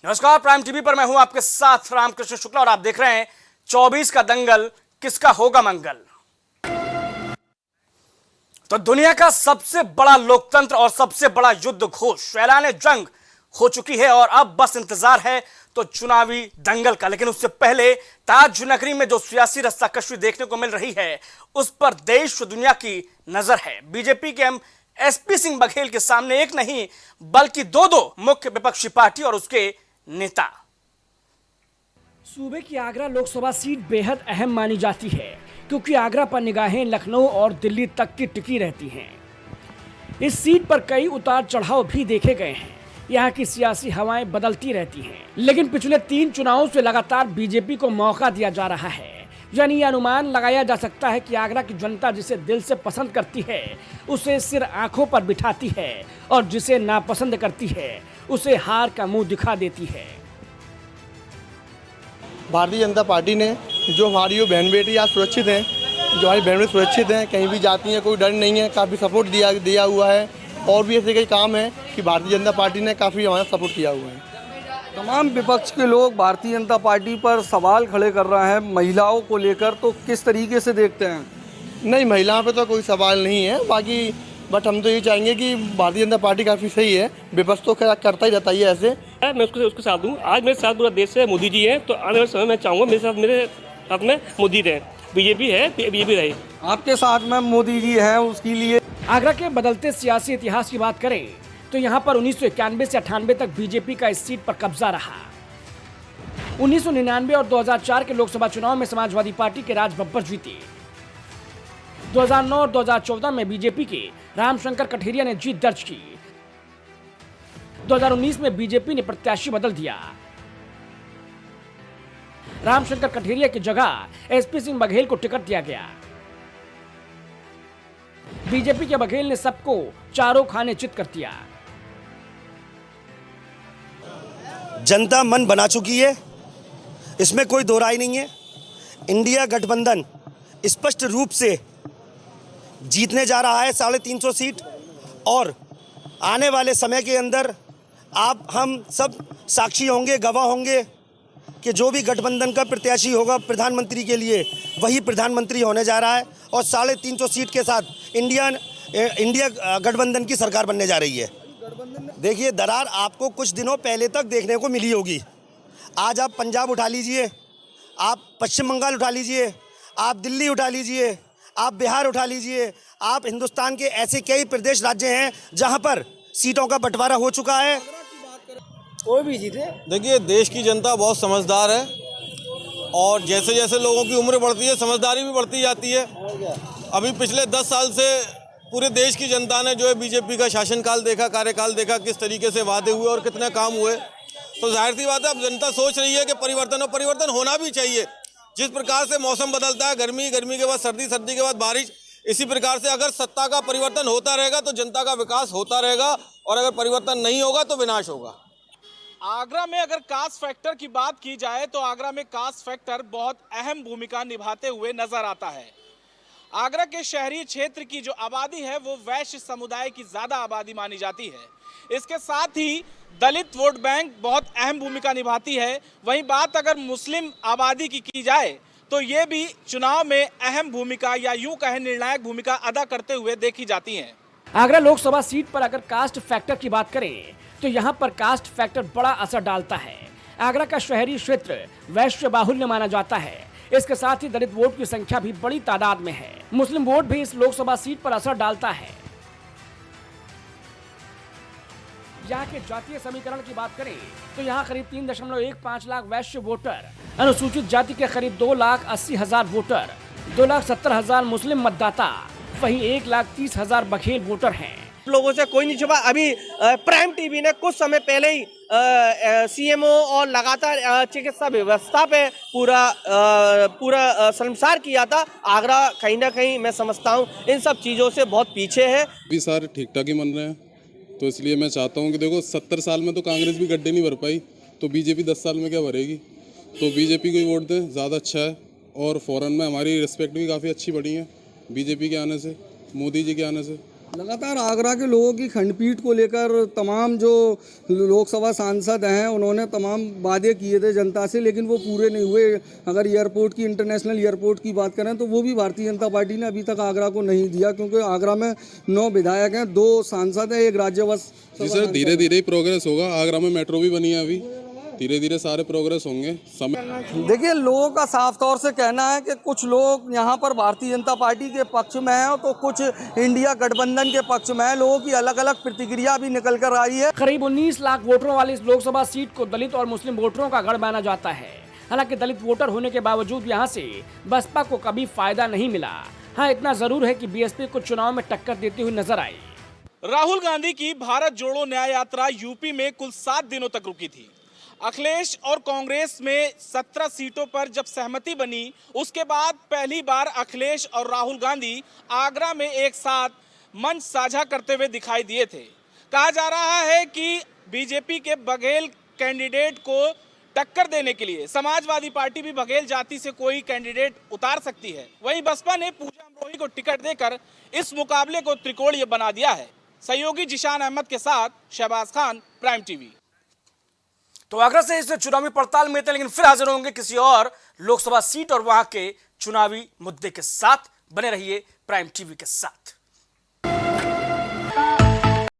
नमस्कार, prime TV पर मैं हूं आपके साथ रामकृष्ण शुक्ला और आप देख रहे हैं 24 का दंगल, किसका होगा मंगल। तो दुनिया का सबसे बड़ा लोकतंत्र और सबसे बड़ा युद्ध घोष ऐलान जंग हो चुकी है और अब बस इंतजार है तो चुनावी दंगल का। लेकिन उससे पहले ताज नगरी में जो सियासी रस्साकशी देखने को मिल रही है उस पर देश दुनिया की नजर है। बीजेपी के एसपी सिंह बघेल के सामने एक नहीं बल्कि दो मुख्य विपक्षी पार्टी और उसके नेता। सूबे की आगरा लोकसभा सीट बेहद अहम मानी जाती है क्योंकि आगरा पर निगाहें लखनऊ और दिल्ली तक की टिकी रहती हैं। इस सीट पर कई उतार चढ़ाव भी देखे गए हैं। यहाँ की सियासी हवाएं बदलती रहती हैं, लेकिन पिछले 3 चुनावों से लगातार बीजेपी को मौका दिया जा रहा है। यानी यह अनुमान लगाया जा सकता है कि आगरा की जनता जिसे दिल से पसंद करती है उसे सिर आंखों पर बिठाती है और जिसे नापसंद करती है उसे हार का मुंह दिखा देती है। भारतीय जनता पार्टी ने जो हमारी बहन बेटी आज सुरक्षित हैं, जो हमारी बहन बेटी सुरक्षित हैं, कहीं भी जाती हैं, कोई डर नहीं है, काफ़ी सपोर्ट दिया हुआ है। और भी ऐसे कई काम हैं कि भारतीय जनता पार्टी ने काफ़ी हमारा सपोर्ट किया हुआ है। तमाम विपक्ष के लोग भारतीय जनता पार्टी पर सवाल खड़े कर रहे हैं महिलाओं को लेकर, तो किस तरीके से देखते हैं? नहीं, महिलाओं पे तो कोई सवाल नहीं है, बाकी बट हम तो ये चाहेंगे कि भारतीय जनता पार्टी काफ़ी सही है। विपक्ष तो करता ही रहता है ऐसे। मैं उसके साथ दूँ। आज मेरे साथ पूरा देश से मोदी जी हैं, तो आने वाले समय में चाहूँगा मेरे साथ में मोदी रहे, बीजेपी है, बीजेपी रहे। आपके साथ में मोदी जी हैं, उसके लिए आगरा के बदलते सियासी इतिहास की बात करें तो यहाँ पर 1991 से 98 तक बीजेपी का इस सीट पर कब्जा रहा। 1999 और 2004 के लोकसभा चुनाव में समाजवादी पार्टी के राज बब्बर जीते। 2009 और 2014 में बीजेपी के रामशंकर कठेरिया ने जीत दर्ज की। 2019 में बीजेपी ने प्रत्याशी बदल दिया। रामशंकर कठेरिया की जगह एसपी सिंह बघेल को टिकट दिया गया। बीजेपी के बघेल ने सबको चारों खाने चित कर दिया। जनता मन बना चुकी है, इसमें कोई दो राय नहीं है। इंडिया गठबंधन स्पष्ट रूप से जीतने जा रहा है 350 सीट और आने वाले समय के अंदर आप हम सब साक्षी होंगे, गवाह होंगे कि जो भी गठबंधन का प्रत्याशी होगा प्रधानमंत्री के लिए वही प्रधानमंत्री होने जा रहा है और 350 सीट के साथ इंडिया गठबंधन की सरकार बनने जा रही है। देखिए, दरार आपको कुछ दिनों पहले तक देखने को मिली होगी। आज आप पंजाब उठा लीजिए, आप पश्चिम बंगाल उठा लीजिए, आप दिल्ली उठा लीजिए, आप बिहार उठा लीजिए, आप हिंदुस्तान के ऐसे कई प्रदेश राज्य हैं जहां पर सीटों का बंटवारा हो चुका है। कोई भी जीते। देखिए, देश की जनता बहुत समझदार है और जैसे जैसे लोगों की उम्र बढ़ती है समझदारी भी बढ़ती जाती है। अभी पिछले 10 साल से पूरे देश की जनता ने जो है बीजेपी का शासनकाल देखा, कार्यकाल देखा, किस तरीके से वादे हुए और कितने काम हुए। तो जाहिर सी बात है अब जनता सोच रही है कि परिवर्तन होना भी चाहिए। जिस प्रकार से मौसम बदलता है, गर्मी के बाद सर्दी, सर्दी के बाद बारिश, इसी प्रकार से अगर सत्ता का परिवर्तन होता रहेगा तो जनता का विकास होता रहेगा और अगर परिवर्तन नहीं होगा तो विनाश होगा। आगरा में अगर कास्ट फैक्टर की बात की जाए तो आगरा में कास्ट फैक्टर बहुत अहम भूमिका निभाते हुए नजर आता है। आगरा के शहरी क्षेत्र की जो आबादी है वो वैश्य समुदाय की ज्यादा आबादी मानी जाती है। इसके साथ ही दलित वोट बैंक बहुत अहम भूमिका निभाती है। वहीं बात अगर मुस्लिम आबादी की जाए तो ये भी चुनाव में अहम भूमिका या यूं कहें निर्णायक भूमिका अदा करते हुए देखी जाती हैं। आगरा लोकसभा सीट पर अगर कास्ट फैक्टर की बात करें तो यहाँ पर कास्ट फैक्टर बड़ा असर डालता है। आगरा का शहरी क्षेत्र वैश्य बाहुल्य माना जाता है। इसके साथ ही दलित वोट की संख्या भी बड़ी तादाद में है। मुस्लिम वोट भी इस लोकसभा सीट पर असर डालता है। यहाँ के जातीय समीकरण की बात करें तो यहाँ करीब 3.15 लाख वैश्य वोटर, अनुसूचित जाति के करीब 2,80,000 वोटर, 2,70,000 मुस्लिम मतदाता, वहीं 1,30,000 बघेल वोटर हैं। लोगों से कोई नहीं छुपा। अभी प्राइम टीवी ने कुछ समय पहले ही सीएमओ और लगातार चिकित्सा व्यवस्था पे पूरा शर्मसार किया था। आगरा कहीं ना कहीं मैं समझता हूँ इन सब चीज़ों से बहुत पीछे है। भी सारे ठीक ठाक ही मन रहे हैं, तो इसलिए मैं चाहता हूँ कि देखो 70 साल में तो कांग्रेस भी गड्ढे नहीं भर पाई, तो बीजेपी 10 साल में क्या भरेगी। तो बीजेपी को ही वोट दें, ज़्यादा अच्छा है। और फॉरेन में हमारी रिस्पेक्ट भी काफ़ी अच्छी बढ़ी है बीजेपी के आने से, मोदी जी के आने से। लगातार आगरा के लोगों की खंडपीठ को लेकर तमाम जो लोकसभा सांसद हैं उन्होंने तमाम वादे किए थे जनता से, लेकिन वो पूरे नहीं हुए। अगर एयरपोर्ट की, इंटरनेशनल एयरपोर्ट की बात करें तो वो भी भारतीय जनता पार्टी ने अभी तक आगरा को नहीं दिया, क्योंकि आगरा में 9 विधायक हैं, 2 सांसद हैं, 1 राज्यसभा। जी सर, धीरे धीरे ही प्रोग्रेस होगा। आगरा में मेट्रो भी बनी है, अभी धीरे धीरे सारे प्रोग्रेस होंगे। समय देखिए, लोगों का साफ तौर से कहना है कि कुछ लोग यहाँ पर भारतीय जनता पार्टी के पक्ष में हैं तो कुछ इंडिया गठबंधन के पक्ष में हैं। लोगों की अलग अलग प्रतिक्रिया भी निकल कर आई है। करीब 19 लाख वोटरों वाली इस लोकसभा सीट को दलित और मुस्लिम वोटरों का गढ़ माना जाता है। हालांकि दलित वोटर होने के बावजूद यहाँ से बसपा को कभी फायदा नहीं मिला। हाँ, इतना जरूर है कि बीएसपी को चुनाव में टक्कर देती हुई नजर आई। राहुल गांधी की भारत जोड़ो न्याय यात्रा यूपी में कुल 7 दिनों तक रुकी थी। अखिलेश और कांग्रेस में 17 सीटों पर जब सहमति बनी, उसके बाद पहली बार अखिलेश और राहुल गांधी आगरा में एक साथ मंच साझा करते हुए दिखाई दिए थे। कहा जा रहा है कि बीजेपी के बघेल कैंडिडेट को टक्कर देने के लिए समाजवादी पार्टी भी बघेल जाति से कोई कैंडिडेट उतार सकती है। वहीं बसपा ने पूजा अमरोही को टिकट देकर इस मुकाबले को त्रिकोणीय बना दिया है। सहयोगी जिशान अहमद के साथ शहबाज खान, प्राइम टीवी। तो आगरा से इस चुनावी पड़ताल में थे, लेकिन फिर हाजिर होंगे किसी और लोकसभा सीट और वहां के चुनावी मुद्दे के साथ। बने रहिए प्राइम टीवी के साथ।